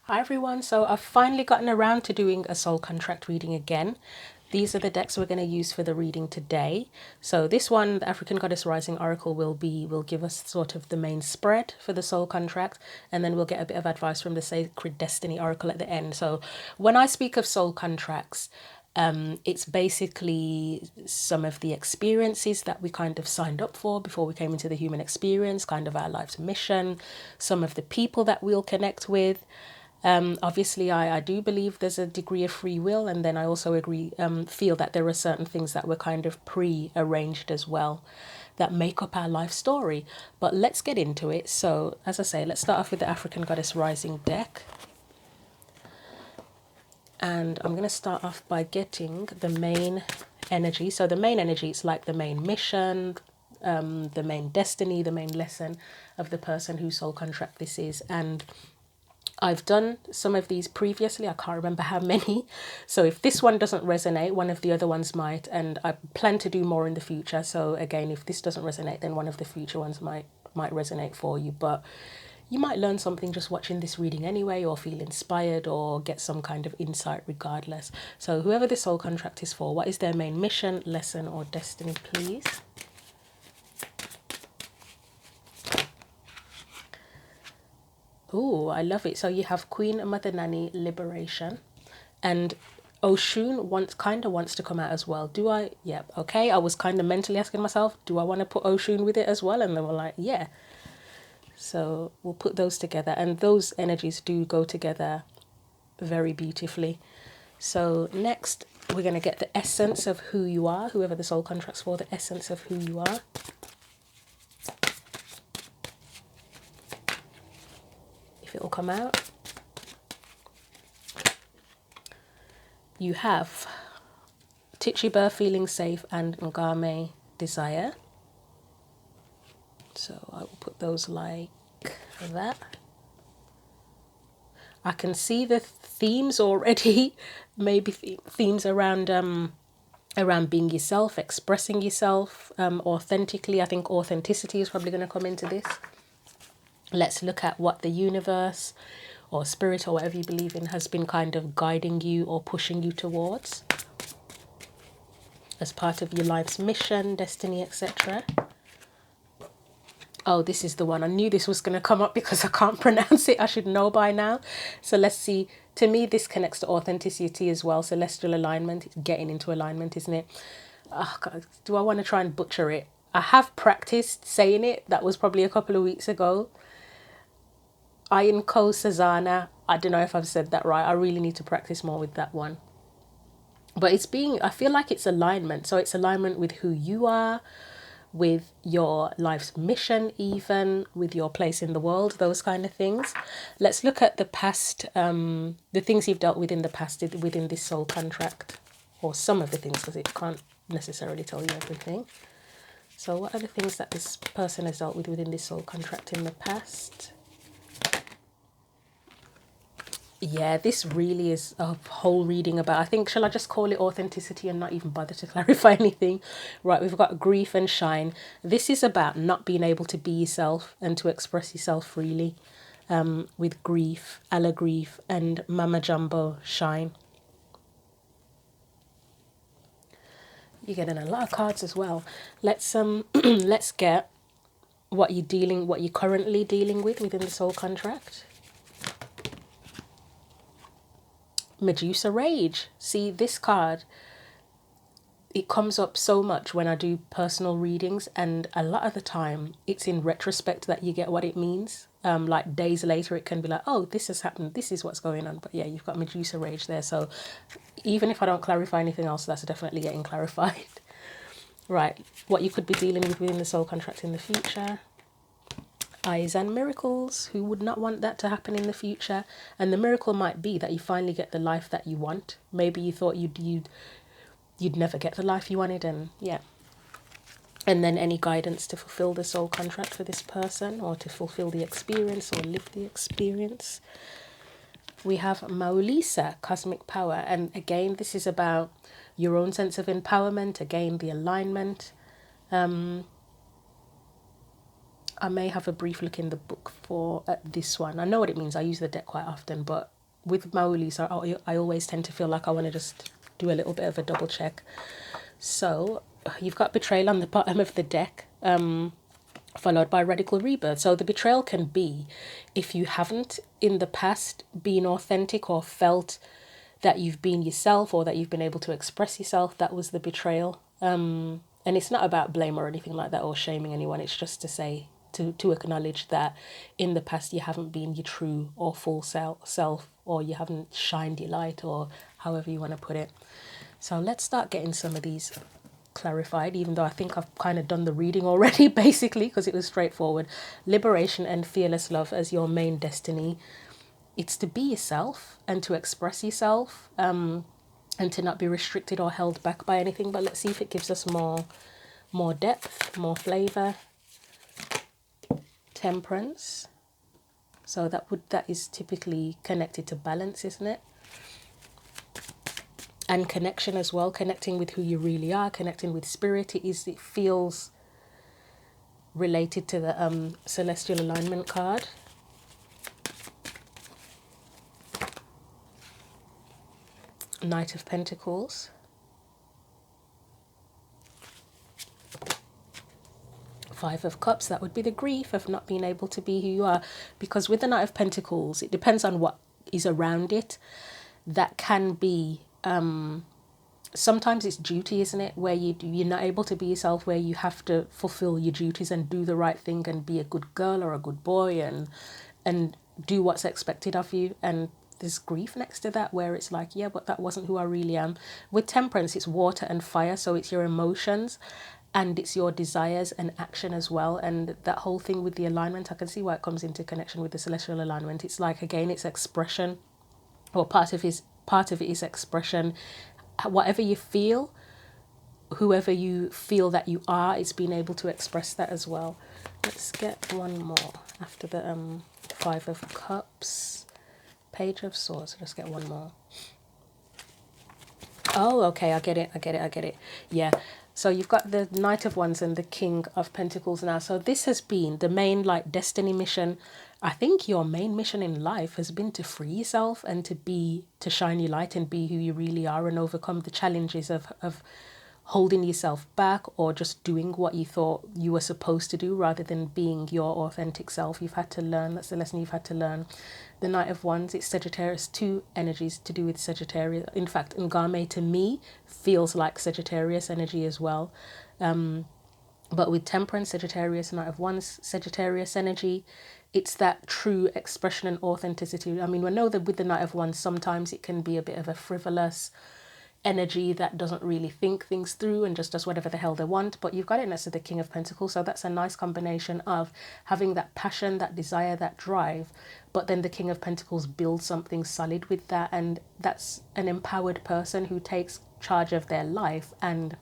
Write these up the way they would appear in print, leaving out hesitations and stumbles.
Hi everyone, so I've finally gotten around to doing a soul contract reading again. These are the decks we're going to use for the reading today. So this one, the African Goddess Rising Oracle, will give us sort of the main spread for the soul contract, and then we'll get a bit of advice from the Sacred Destiny Oracle at the end. So when I speak of soul contracts, it's basically some of the experiences that we kind of signed up for before we came into the human experience, kind of our life's mission, some of the people that we'll connect with. Obviously, I do believe there's a degree of free will, and then I also feel that there are certain things that were kind of pre-arranged as well that make up our life story. But let's get into it. So, as I say, let's start off with the African Goddess Rising deck. And I'm going to start off by getting the main energy. So the main energy, it's like the main mission, the main destiny, the main lesson of the person whose soul contract this is. And I've done some of these previously. I can't remember how many. So if this one doesn't resonate, one of the other ones might. And I plan to do more in the future. So again, if this doesn't resonate, then one of the future ones might resonate for you. But you might learn something just watching this reading anyway, or feel inspired, or get some kind of insight regardless. So whoever this soul contract is for, what is their main mission, lesson, or destiny, please? Oh, I love it. So you have Queen Mother Nanny Liberation, and Oshun wants to come out as well. Do I? Yeah, okay. I was kind of mentally asking myself, do I want to put Oshun with it as well? And they were like, yeah. So we'll put those together, and those energies do go together very beautifully. So next, we're going to get the essence of who you are, whoever the soul contract's for, the essence of who you are. If it will come out. You have Tichiba, Feeling Safe, and Ngame, Desire. So I will put those like that. I can see the themes already, maybe themes around being yourself, expressing yourself authentically. I think authenticity is probably going to come into this. Let's look at what the universe or spirit or whatever you believe in has been kind of guiding you or pushing you towards as part of your life's mission, destiny, etc. Oh, this is the one. I knew this was going to come up because I can't pronounce it. I should know by now. So let's see. To me, this connects to authenticity as well. Celestial alignment. It's getting into alignment, isn't it? Oh, God. Do I want to try and butcher it? I have practiced saying it. That was probably a couple of weeks ago. Iron Ko Sazana. I don't know if I've said that right. I really need to practice more with that one. But I feel like it's alignment. So it's alignment with who you are, with your life's mission, even with your place in the world, those kind of things. Let's look at the past, the things you've dealt with in the past within this soul contract, or some of the things, because it can't necessarily tell you everything. So what are the things that this person has dealt with within this soul contract in the past? Yeah, this really is a whole reading about, I think, shall I just call it authenticity and not even bother to clarify anything? Right, we've got grief and shine. This is about not being able to be yourself and to express yourself freely with grief, Allah grief, and Mama Jumbo shine. You're getting a lot of cards as well. Let's let's get what you're currently dealing with within the soul contract. Medusa Rage. See, this card, it comes up so much when I do personal readings, and a lot of the time it's in retrospect that you get what it means. Like days later it can be like, oh, this has happened, this is what's going on. But yeah, you've got Medusa Rage there, so even if I don't clarify anything else, that's definitely getting clarified. Right, what you could be dealing with within the soul contract in the future. Eyes and miracles. Who would not want that to happen in the future? And the miracle might be that you finally get the life that you want. Maybe you thought you'd never get the life you wanted, and yeah. And then any guidance to fulfill the soul contract for this person, or to fulfill the experience or live the experience. We have Maulisa, Cosmic Power, and again, this is about your own sense of empowerment. Again, the alignment. I may have a brief look in the book for this one. I know what it means. I use the deck quite often, but with Maulis, I always tend to feel like I want to just do a little bit of a double check. So you've got betrayal on the bottom of the deck, followed by radical rebirth. So the betrayal can be if you haven't in the past been authentic or felt that you've been yourself or that you've been able to express yourself. That was the betrayal. And it's not about blame or anything like that or shaming anyone. It's just to say, to acknowledge that in the past you haven't been your true or full self, or you haven't shined your light, or however you want to put it. So let's start getting some of these clarified, even though I think I've kind of done the reading already, basically, because it was straightforward. Liberation and fearless love as your main destiny. It's to be yourself and to express yourself, and to not be restricted or held back by anything. But let's see if it gives us more depth, more flavor. Temperance. So that is typically connected to balance, isn't it? And connection as well, connecting with who you really are, connecting with spirit. It feels related to the celestial alignment card. Knight of Pentacles. Five of Cups, that would be the grief of not being able to be who you are. Because with the Knight of Pentacles, it depends on what is around it. That can be, sometimes it's duty, isn't it? Where you're not able to be yourself, where you have to fulfill your duties and do the right thing and be a good girl or a good boy and do what's expected of you. And there's grief next to that, where it's like, yeah, but that wasn't who I really am. With Temperance, it's water and fire, so it's your emotions and it's your desires and action as well. And that whole thing with the alignment, I can see why it comes into connection with the celestial alignment. It's like, again, it's expression, or part of it is expression. Whatever you feel, whoever you feel that you are, it's being able to express that as well. Let's get one more after the Five of Cups. Page of Swords. Let's get one more. Oh, okay, I get it. Yeah. So you've got the Knight of Wands and the King of Pentacles now. So this has been the main, like, destiny mission. I think your main mission in life has been to free yourself and to shine your light and be who you really are and overcome the challenges of holding yourself back or just doing what you thought you were supposed to do rather than being your authentic self. You've had to learn. That's the lesson you've had to learn. The Knight of Wands, it's Sagittarius, two energies to do with Sagittarius. In fact, Ngame to me feels like Sagittarius energy as well. But with Temperance, Sagittarius, Knight of Wands, Sagittarius energy, it's that true expression and authenticity. I mean, we know that with the Knight of Wands, sometimes it can be a bit of a frivolous energy that doesn't really think things through and just does whatever the hell they want. But you've got it next to the King of Pentacles, so that's a nice combination of having that passion, that desire, that drive, but then the King of Pentacles builds something solid with that, and that's an empowered person who takes charge of their life and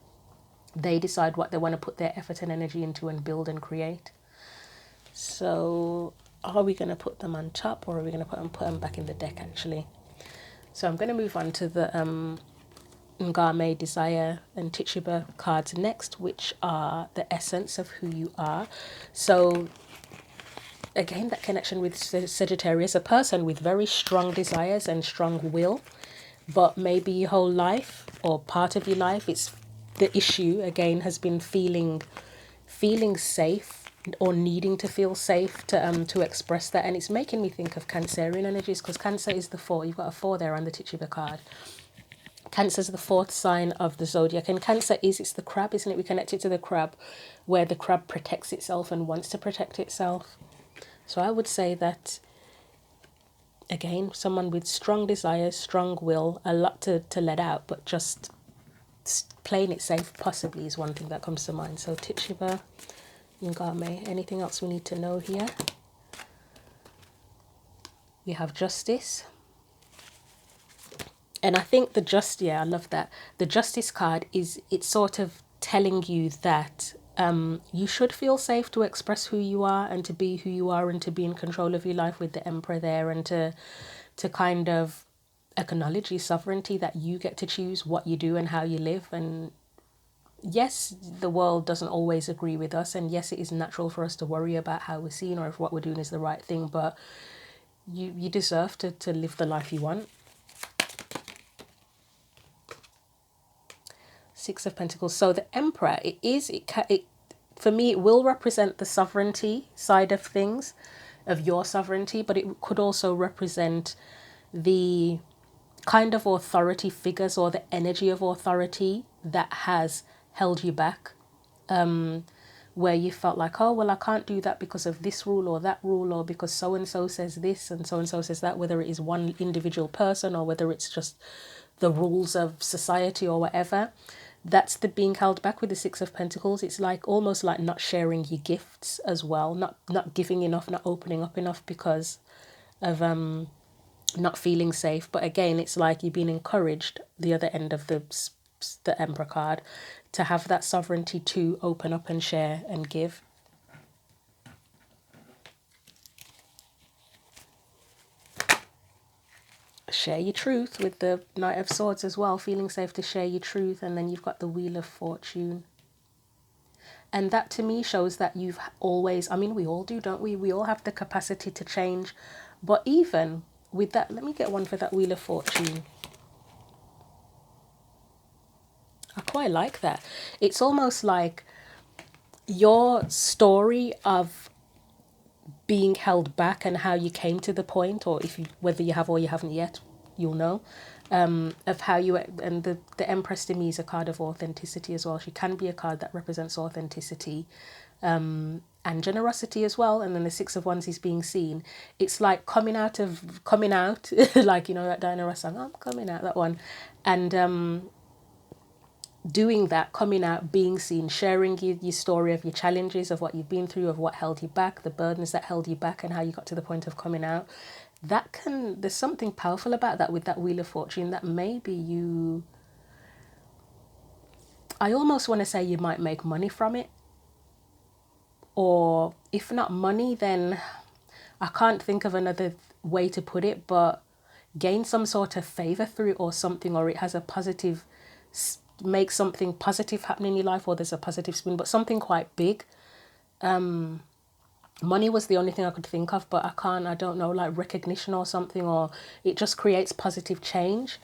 they decide what they want to put their effort and energy into and build and create. So are we going to put them on top, or are we going to put them back in the deck actually? So I'm going to move on to the Ngame, Desire and Tituba cards next, which are the essence of who you are. So again, that connection with Sagittarius, a person with very strong desires and strong will, but maybe your whole life or part of your life, it's the issue again has been feeling safe or needing to feel safe to express that. And it's making me think of Cancerian energies, because Cancer is the 4. You've got a 4 there on the Tituba card. Cancer is the 4th sign of the zodiac, and Cancer it's the crab, isn't it? We connect it to the crab, where the crab protects itself and wants to protect itself. So I would say that, again, someone with strong desires, strong will, a lot to let out, but just playing it safe possibly is one thing that comes to mind. So Tituba, Ngame, anything else we need to know here? We have Justice. And I think I love that. The Justice card it's sort of telling you that you should feel safe to express who you are and to be who you are and to be in control of your life with the Emperor there, and to kind of acknowledge your sovereignty, that you get to choose what you do and how you live. And yes, the world doesn't always agree with us, and yes, it is natural for us to worry about how we're seen or if what we're doing is the right thing, but you deserve to live the life you want. Six of Pentacles. So the Emperor, it for me, it will represent the sovereignty side of things, of your sovereignty, but it could also represent the kind of authority figures or the energy of authority that has held you back, where you felt like, oh, well, I can't do that because of this rule or that rule, or because so and so says this and so says that, whether it is one individual person or whether it's just the rules of society or whatever. That's the being held back with the Six of Pentacles. It's like almost like not sharing your gifts as well, not giving enough, not opening up enough because of not feeling safe. But again, it's like you've been encouraged, the other end of the Emperor card, to have that sovereignty to open up and share and give. Share your truth with the Knight of Swords as well, feeling safe to share your truth. And then you've got the Wheel of Fortune. And that to me shows that you've always, I mean, we all do, don't we? We all have the capacity to change. But even with that, let me get one for that Wheel of Fortune. I quite like that. It's almost like your story of being held back and how you came to the point, or if you, whether you have or you haven't yet, you'll know, of how you, and the Empress to me is a card of authenticity as well. She can be a card that represents authenticity and generosity as well. And then the Six of Wands is being seen. It's like coming out, like, you know, that Diana Ross song, I'm coming out, that one. And doing that, coming out, being seen, sharing your story of your challenges, of what you've been through, of what held you back, the burdens that held you back, and how you got to the point of coming out. There's something powerful about that with that Wheel of Fortune, that maybe you, I almost want to say you might make money from it. Or if not money, then I can't think of another way to put it, but gain some sort of favor through it or something, or it has a positive, make something positive happen in your life, or there's a positive spin, but something quite big. Money was the only thing I could think of, but I don't know, like recognition or something, or it just creates positive change.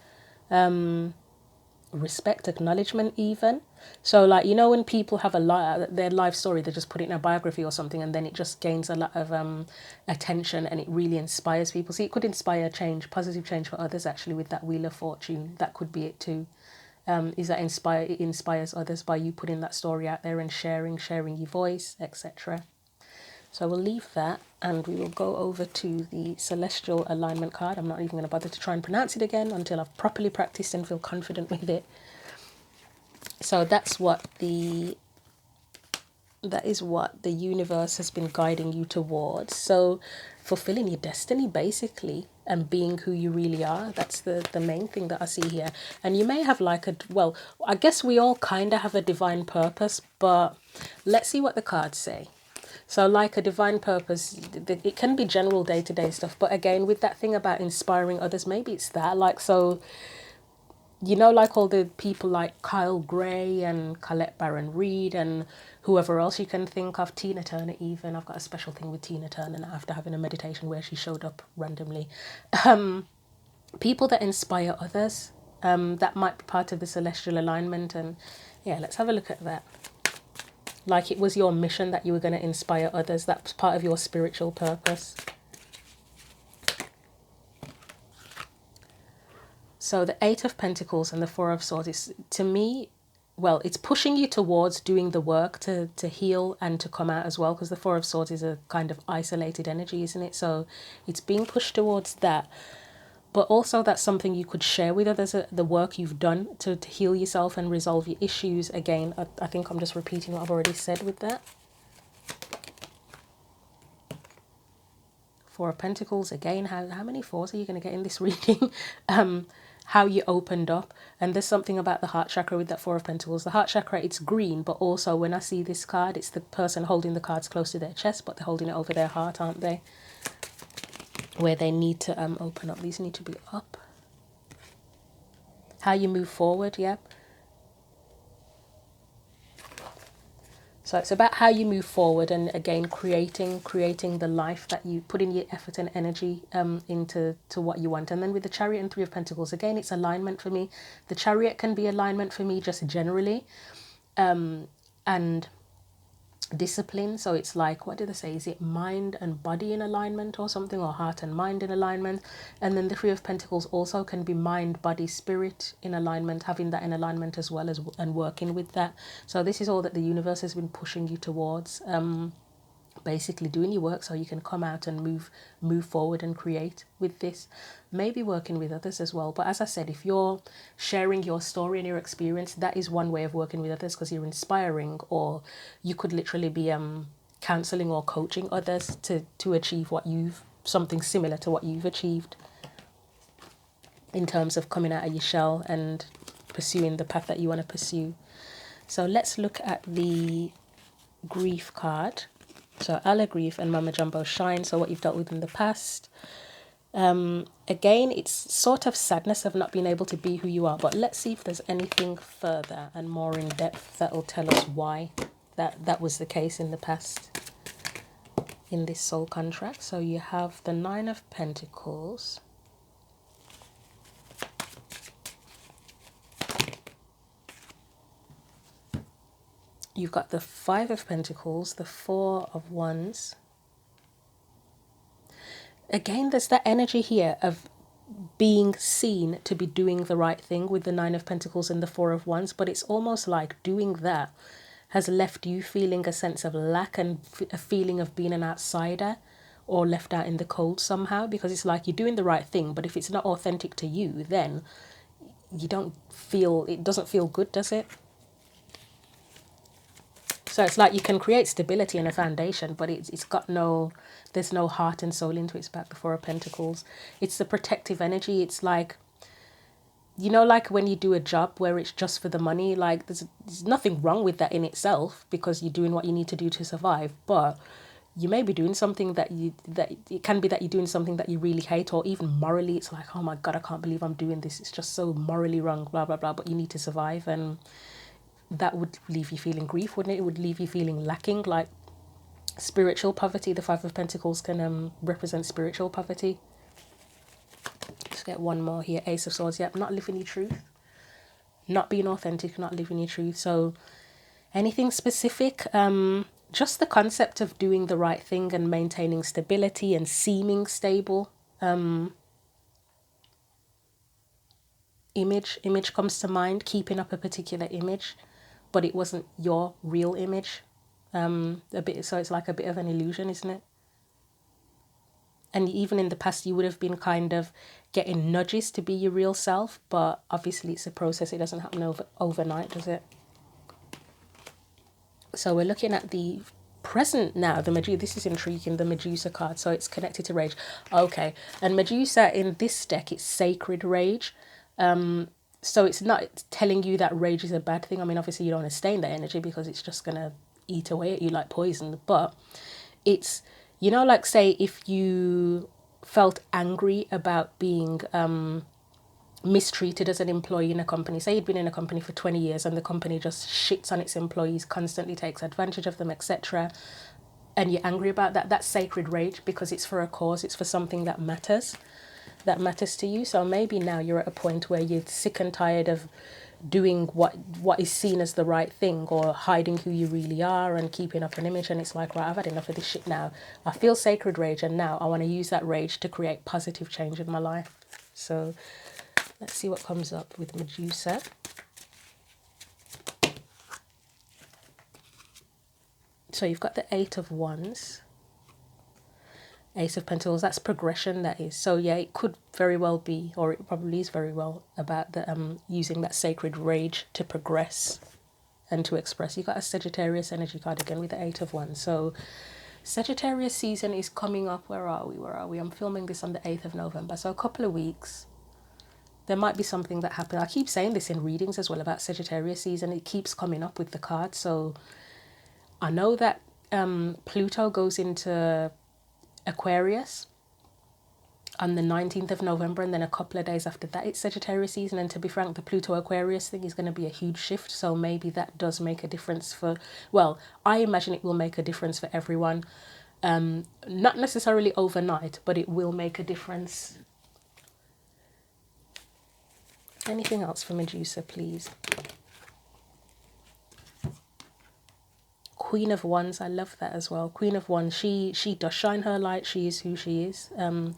Respect, acknowledgement even. So like, you know, when people have their life story, they just put it in a biography or something, and then it just gains a lot of attention, and it really inspires people. See, it could inspire change, positive change for others actually with that Wheel of Fortune. That could be it too. Is that it inspires others by you putting that story out there and sharing your voice, etc. So we'll leave that, and we will go over to the Celestial Alignment card. I'm not even going to bother to try and pronounce it again until I've properly practiced and feel confident with it. So that is what the universe has been guiding you towards. So fulfilling your destiny, basically, and being who you really are. That's the main thing that I see here. And you may have like well, I guess we all kind of have a divine purpose, but let's see what the cards say. So like a divine purpose, it can be general day-to-day stuff. But again, with that thing about inspiring others, maybe it's that. Like, so, you know, like all the people like Kyle Gray and Colette Baron Reid and whoever else you can think of, Tina Turner even. I've got a special thing with Tina Turner after having a meditation where she showed up randomly. People that inspire others, that might be part of the celestial alignment. And yeah, let's have a look at that. Like it was your mission that you were going to inspire others. That's part of your spiritual purpose. So the Eight of Pentacles and the Four of Swords is, to me, well, it's pushing you towards doing the work to heal and to come out as well, because the Four of Swords is a kind of isolated energy, isn't it? So it's being pushed towards that. But also that's something you could share with others, the work you've done to heal yourself and resolve your issues. Again, I think I'm just repeating what I've already said with that. Four of Pentacles, again, how many fours are you going to get in this reading? How you opened up. And there's something about the heart chakra with that Four of Pentacles. The heart chakra, it's green, but also when I see this card, it's the person holding the cards close to their chest, but they're holding it over their heart, aren't they? Where they need to open up. These need to be up. How you move forward, yeah. So it's about how you move forward, and again, creating the life that you put in your effort and energy into to what you want. And then with the Chariot and Three of Pentacles, again, it's alignment for me. The Chariot can be alignment for me just generally, and discipline. So it's like, what do they say, is it mind and body in alignment or something, or heart and mind in alignment? And then the Three of Pentacles also can be mind, body, spirit in alignment, having that in alignment as well, as and working with that. So this is all that the universe has been pushing you towards, basically doing your work so you can come out and move forward and create with this, maybe working with others as well. But as I said, if you're sharing your story and your experience, that is one way of working with others, because you're inspiring, or you could literally be counseling or coaching others to achieve what you've, something similar to what you've achieved, in terms of coming out of your shell and pursuing the path that you want to pursue. So let's look at the grief card. So Allah Grief and Mama Jumbo Shine, so what you've dealt with in the past. Again, it's sort of sadness of not being able to be who you are, but let's see if there's anything further and more in depth that will tell us why that was the case in the past in this soul contract. So you have the Nine of Pentacles. You've got the Five of Pentacles, the Four of Wands. Again, there's that energy here of being seen to be doing the right thing with the Nine of Pentacles and the Four of Wands, but it's almost like doing that has left you feeling a sense of lack and a feeling of being an outsider or left out in the cold somehow, because it's like you're doing the right thing, but if it's not authentic to you, then you don't feel, it doesn't feel good, does it? So it's like you can create stability and a foundation, but it's got no, there's no heart and soul into it. It's about the Four of Pentacles. It's the protective energy. It's like, you know, like when you do a job where it's just for the money, like there's nothing wrong with that in itself, because you're doing what you need to do to survive. But you may be doing something that it can be that you're doing something that you really hate, or even morally, it's like, oh my God, I can't believe I'm doing this. It's just so morally wrong, blah, blah, blah. But you need to survive, and that would leave you feeling grief, wouldn't it? It would leave you feeling lacking, like spiritual poverty. The Five of Pentacles can represent spiritual poverty. Let's get one more here. Ace of Swords. Yep, not living your truth, not being authentic, not living your truth. So anything specific, just the concept of doing the right thing and maintaining stability and seeming stable. Image comes to mind, keeping up a particular image, but it wasn't your real image. A bit, so it's like a bit of an illusion, isn't it? And even in the past, you would have been kind of getting nudges to be your real self, but obviously it's a process. It doesn't happen overnight, does it? So we're looking at the present now. The Medusa, this is intriguing, the Medusa card. So it's connected to rage. Okay, and Medusa in this deck, it's sacred rage. So it's not telling you that rage is a bad thing. I mean, obviously you don't want to stay in that energy because it's just going to eat away at you like poison. But it's, you know, like say if you felt angry about being mistreated as an employee in a company. Say you'd been in a company for 20 years and the company just shits on its employees, constantly takes advantage of them, etc. And you're angry about that. That's sacred rage, because it's for a cause. It's for something that matters to you. So maybe now you're at a point where you're sick and tired of doing what is seen as the right thing, or hiding who you really are and keeping up an image, and it's like, right, I've had enough of this shit now. I feel sacred rage, and now I want to use that rage to create positive change in my life. So let's see what comes up with Medusa. So you've got the Eight of Wands, Ace of Pentacles. That's progression, that is. So yeah, it could very well be, or it probably is very well, about the using that sacred rage to progress and to express. You got a Sagittarius energy card again with the Eight of Wands. So Sagittarius season is coming up. Where are we? I'm filming this on the 8th of November. So a couple of weeks. There might be something that happened. I keep saying this in readings as well about Sagittarius season. It keeps coming up with the card. So I know that Pluto goes into Aquarius on the 19th of November, and then a couple of days after that it's Sagittarius season. And to be frank, the Pluto Aquarius thing is going to be a huge shift, so maybe that does make a difference for, well, I imagine it will make a difference for everyone. Not necessarily overnight, but it will make a difference. Anything else for Medusa, please? Queen of Wands, I love that as well. Queen of Wands, she does shine her light. She is who she is. And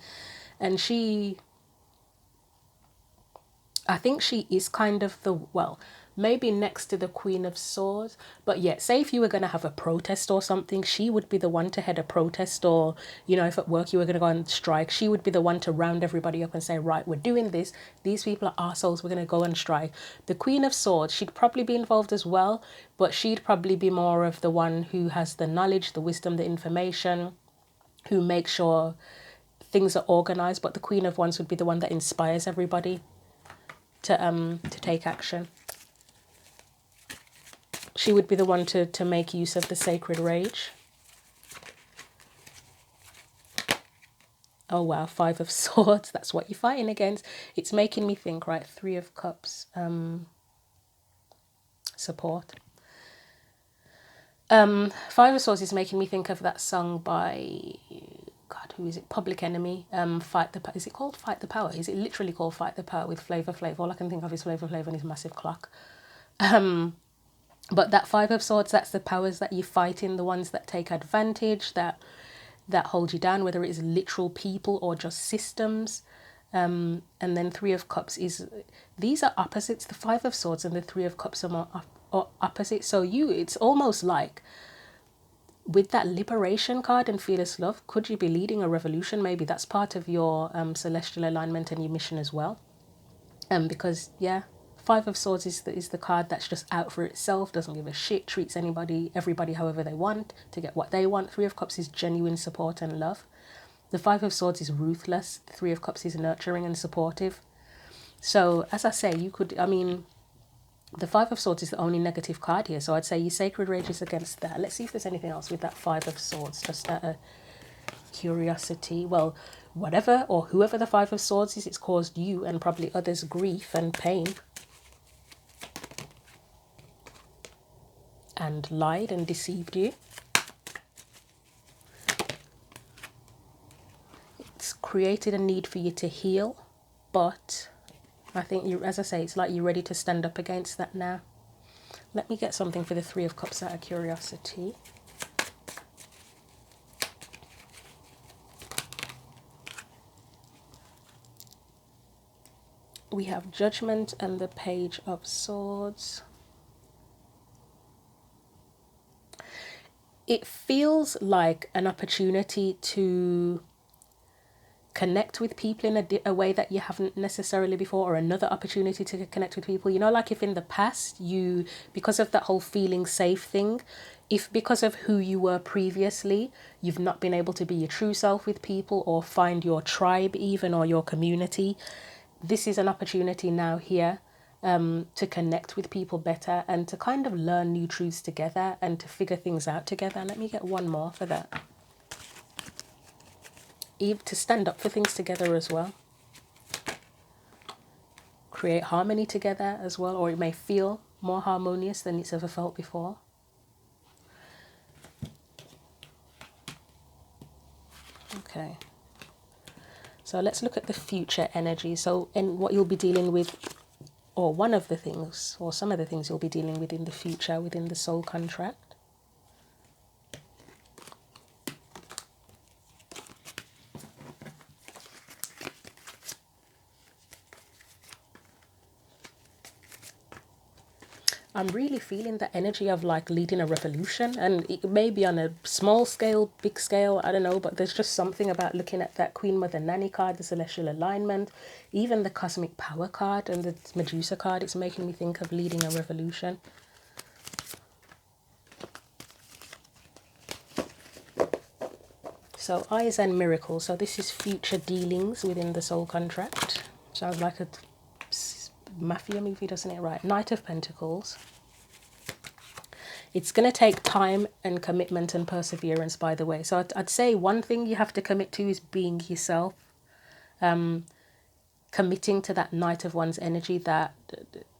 I think she is kind of the, well, maybe next to the Queen of Swords. But yeah, say if you were going to have a protest or something, she would be the one to head a protest. Or, you know, if at work you were going to go on strike, she would be the one to round everybody up and say, right, we're doing this. These people are arseholes. We're going to go on strike. The Queen of Swords, she'd probably be involved as well, but she'd probably be more of the one who has the knowledge, the wisdom, the information, who makes sure things are organized. But the Queen of Wands would be the one that inspires everybody to take action. She would be the one to make use of the sacred rage. Oh wow, Five of Swords, that's what you're fighting against. It's making me think, right, Three of Cups, support. Five of Swords is making me think of that song by, God, who is it? Public Enemy. Fight the. Is it called Fight the Power? Is it literally called Fight the Power with Flavor Flav? All I can think of is Flavor Flav and his massive clock. But that Five of Swords, that's the powers that you fight in, the ones that take advantage, that hold you down, whether it is literal people or just systems. And then Three of Cups is, these are opposites. The Five of Swords and the Three of Cups are more opposite. So it's almost like, with that Liberation card and Fearless Love, could you be leading a revolution? Maybe that's part of your celestial alignment and your mission as well. Because, yeah, Five of Swords is the card that's just out for itself, doesn't give a shit, treats everybody however they want to get what they want. Three of Cups is genuine support and love. The Five of Swords is ruthless. The Three of Cups is nurturing and supportive. So, as I say, the Five of Swords is the only negative card here, so I'd say your Sacred Rage is against that. Let's see if there's anything else with that Five of Swords, just out of curiosity. Well, whatever or whoever the Five of Swords is, it's caused you and probably others grief and pain. And lied and deceived you. It's created a need for you to heal, but I think you, as I say, it's like you're ready to stand up against that now. Let me get something for the Three of Cups out of curiosity. We have Judgment and the Page of Swords. It feels like an opportunity to connect with people in a way that you haven't necessarily before, or another opportunity to connect with people. You know, like if in the past you, because of that whole feeling safe thing, if because of who you were previously, you've not been able to be your true self with people or find your tribe even, or your community, this is an opportunity now here to connect with people better and to kind of learn new truths together and to figure things out together. Let me get one more for that. To stand up for things together as well. Create harmony together as well, or it may feel more harmonious than it's ever felt before. Okay. So let's look at the future energy. So, and what you'll be dealing with, or one of the things, or some of the things you'll be dealing with in the future within the soul contract. I'm really feeling the energy of like leading a revolution, and it may be on a small scale, big scale, I don't know, but there's just something about looking at that Queen Mother Nanny card, the celestial alignment, even the cosmic power card and the Medusa card. It's making me think of leading a revolution. So eyes and miracles. So this is future dealings within the soul contract. Sounds like a mafia movie, doesn't it? Right. Knight of Pentacles. It's going to take time and commitment and perseverance, by the way. So I'd say one thing you have to commit to is being yourself. committing to that Knight of Wands energy, that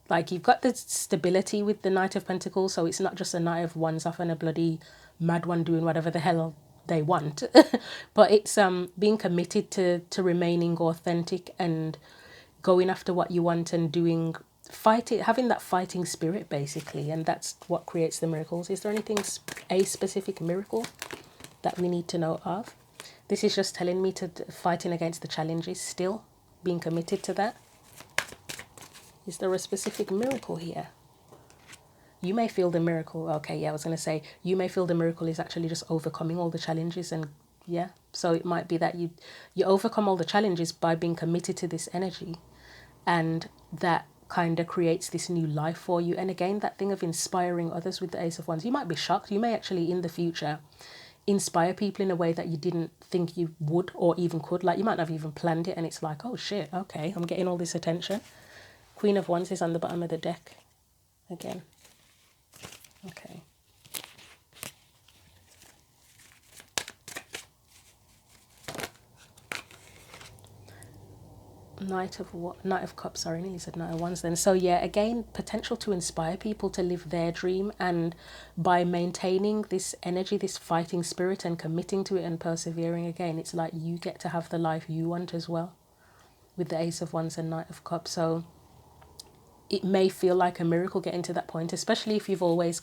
like you've got the stability with the Knight of Pentacles, so it's not just a Knight of Wands off and a bloody mad one doing whatever the hell they want, but it's being committed to remaining authentic and going after what you want and doing fighting, having that fighting spirit basically, and that's what creates the miracles. Is there anything, a specific miracle that we need to know of? This is just telling me to fighting against the challenges, still being committed to that. Is there a specific miracle here? You may feel the miracle. Okay, yeah, I was going to say, you may feel the miracle is actually just overcoming all the challenges. And yeah, so it might be that you overcome all the challenges by being committed to this energy. And that kind of creates this new life for you. And again, that thing of inspiring others with the Ace of Wands. You might be shocked. You may actually, in the future, inspire people in a way that you didn't think you would or even could. Like, you might not have even planned it. And it's like, oh, shit, okay, I'm getting all this attention. Queen of Wands is on the bottom of the deck again. Okay. Knight of Cups, sorry, I nearly said Knight of Wands then. So yeah, again, potential to inspire people to live their dream, and by maintaining this energy, this fighting spirit, and committing to it and persevering, again, it's like you get to have the life you want as well with the Ace of Wands and Knight of Cups. So it may feel like a miracle getting to that point, especially if you've always you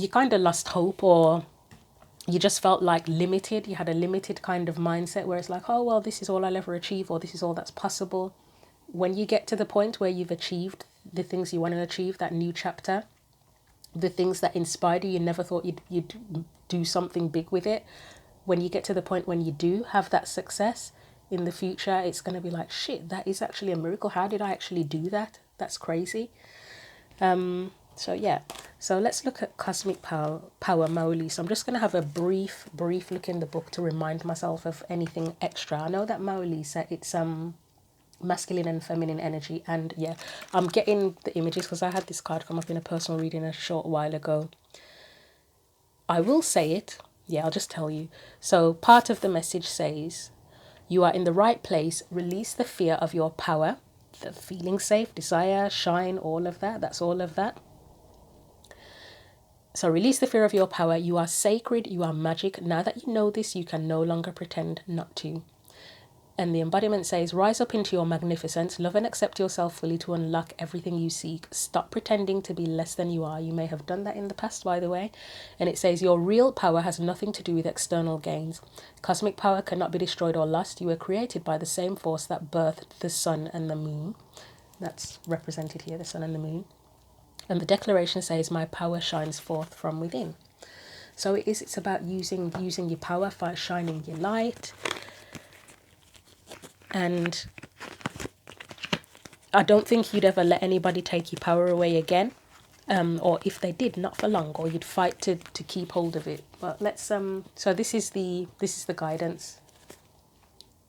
kind of lost hope, or you just felt like limited. You had a limited kind of mindset where it's like, oh, well, this is all I'll ever achieve, or this is all that's possible. When you get to the point where you've achieved the things you want to achieve, that new chapter, the things that inspired you, you never thought you'd do something big with it. When you get to the point when you do have that success in the future, it's going to be like, shit, that is actually a miracle. How did I actually do that? That's crazy. So yeah, so let's look at Cosmic Power Maoli. So I'm just going to have a brief look in the book to remind myself of anything extra. I know that Maoli said it's masculine and feminine energy, and yeah, I'm getting the images because I had this card come up in a personal reading a short while ago. I will say it. Yeah, I'll just tell you. So part of the message says, you are in the right place. Release the fear of your power, the feeling safe, desire, shine, all of that. That's all of that. So release the fear of your power. You are sacred. You are magic. Now that you know this, you can no longer pretend not to. And the embodiment says, rise up into your magnificence. Love and accept yourself fully to unlock everything you seek. Stop pretending to be less than you are. You may have done that in the past, by the way. And it says, your real power has nothing to do with external gains. Cosmic power cannot be destroyed or lost. You were created by the same force that birthed the sun and the moon. That's represented here, the sun and the moon. And the declaration says, my power shines forth from within. So it's about using your power, shining your light. And I don't think you'd ever let anybody take your power away again. Or if they did, not for long, or you'd fight to keep hold of it. But let's so this is the guidance.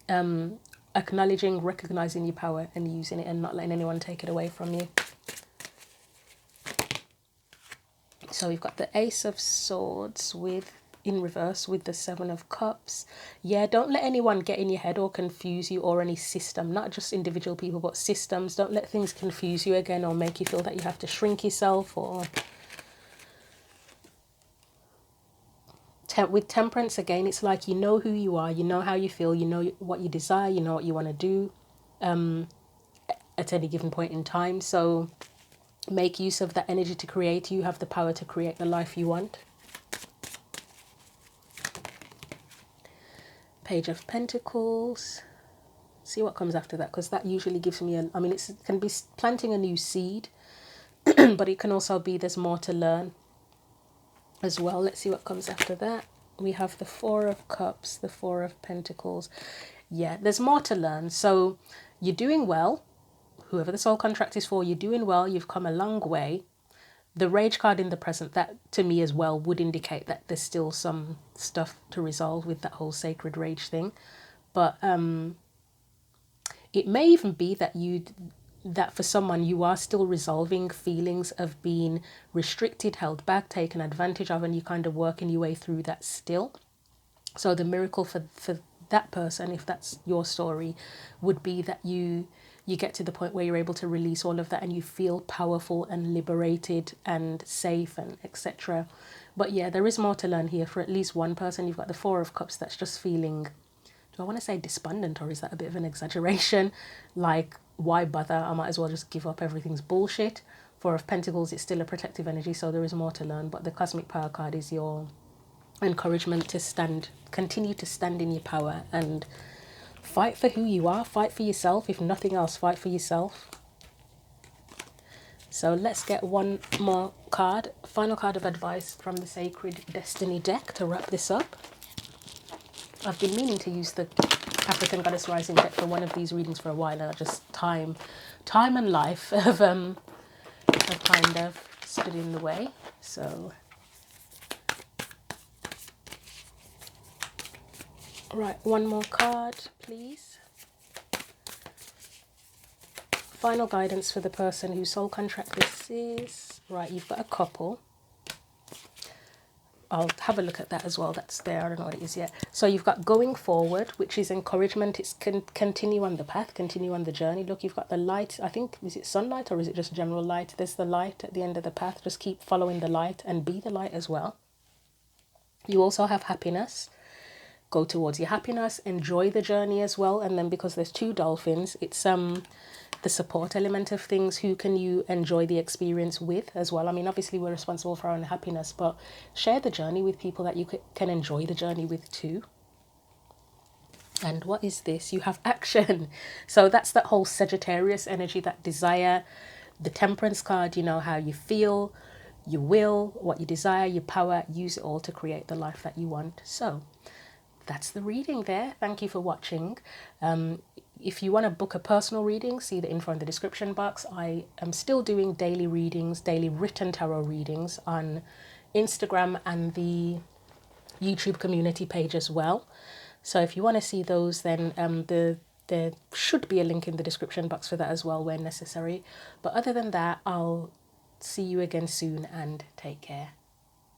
Acknowledging, recognizing your power and using it, and not letting anyone take it away from you. So we've got the Ace of Swords in reverse with the Seven of Cups. Yeah, don't let anyone get in your head or confuse you, or any system, not just individual people, but systems. Don't let things confuse you again or make you feel that you have to shrink yourself. Or with Temperance, again, it's like you know who you are, you know how you feel, you know what you desire, you know what you want to do at any given point in time. So make use of that energy to create. You have the power to create the life you want. Page of Pentacles. See what comes after that, because that usually gives me it can be planting a new seed, but it can also be there's more to learn as well. Let's see what comes after that. We have the Four of Cups, the Four of Pentacles. Yeah, there's more to learn. So you're doing well. Whoever the soul contract is for, you're doing well. You've come a long way. The Rage card in the present, that to me as well would indicate that there's still some stuff to resolve with that whole sacred rage thing. But it may even be that for someone you are still resolving feelings of being restricted, held back, taken advantage of, and you're kind of working your way through that still. So the miracle for that person, if that's your story, would be that you get to the point where you're able to release all of that and you feel powerful and liberated and safe and etc. But yeah, there is more to learn here for at least one person. You've got the Four of Cups that's just feeling, do I want to say despondent, or is that a bit of an exaggeration? Like, why bother? I might as well just give up. Everything's bullshit. Four of Pentacles, it's still a protective energy, so there is more to learn. But the Cosmic Power card is your encouragement to continue to stand in your power and fight for who you are. Fight for yourself. If nothing else, fight for yourself. So let's get one more card. Final card of advice from the Sacred Destiny deck to wrap this up. I've been meaning to use the African Goddess Rising deck for one of these readings for a while, and I just time and life have kind of stood in the way. So, right, one more card, please. Final guidance for the person whose soul contract this is. Right, you've got a couple. I'll have a look at that as well. That's there. I don't know what it is yet. So you've got going forward, which is encouragement. It's continue on the path, continue on the journey. Look, you've got the light. I think, is it sunlight or is it just general light? There's the light at the end of the path. Just keep following the light and be the light as well. You also have happiness. Go towards your happiness. Enjoy the journey as well. And then because there's two dolphins, it's the support element of things. Who can you enjoy the experience with as well? I mean, obviously we're responsible for our own happiness, but share the journey with people that you can enjoy the journey with too. And what is this? You have action. So that's that whole Sagittarius energy, that desire. The Temperance card, you know how you feel, your will, what you desire, your power. Use it all to create the life that you want. So that's the reading there. Thank you for watching. If you want to book a personal reading, see the info in the description box. I am still doing daily readings, daily written tarot readings on Instagram and the YouTube community page as well. So if you want to see those, then there should be a link in the description box for that as well where necessary. But other than that, I'll see you again soon and take care.